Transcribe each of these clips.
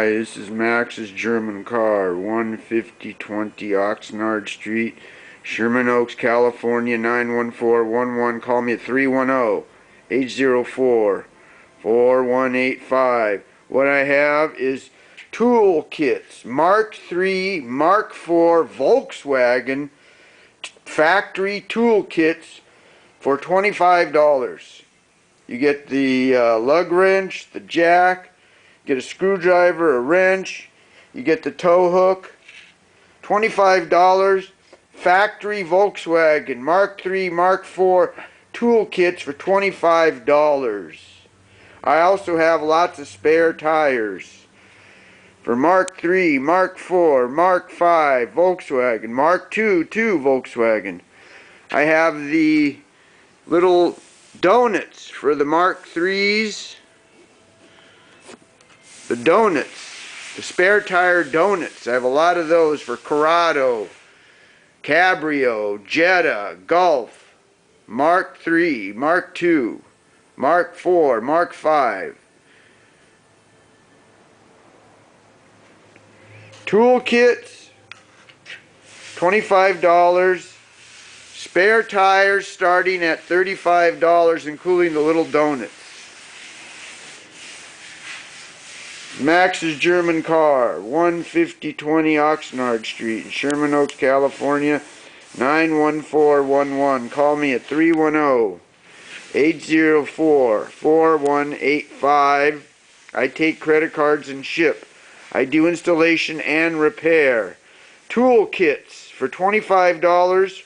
Hi, this is Max's German car, 15020 Oxnard Street, Sherman Oaks, California, 91411. Call me at 310-804-4185. What I have is tool kits, Mark 3, Mark 4 Volkswagen factory tool kits for $25. You get the lug wrench, the jack, get a screwdriver, a wrench, you get the tow hook, $25, factory Volkswagen Mark 3, Mark 4 tool kits for $25. I also have lots of spare tires for Mark 3, Mark 4, Mark 5 Volkswagen, Mark 2 Volkswagen. I have the little donuts for the Mark 3s. The donuts, the spare tire donuts, I have a lot of those for Corrado, Cabrio, Jetta, Golf, Mark 3, Mark 2, Mark 4, Mark 5. Tool kits, $25. Spare tires starting at $35, including the little donuts. Max's German car, 15020 Oxnard Street, Sherman Oaks, California, 91411. Call me at 310-804-4185. I take credit cards and ship. I do installation and repair. Tool kits for $25,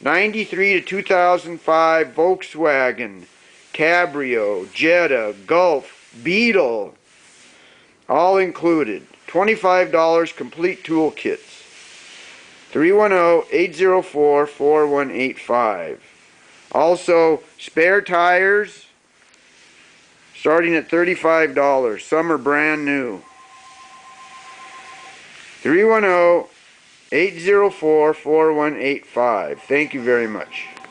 93 to 2005 Volkswagen, Cabrio, Jetta, Golf, Beetle. All included. $25 complete tool kits. 310-804-4185. Also, spare tires starting at $35. Some are brand new. 310-804-4185. Thank you very much.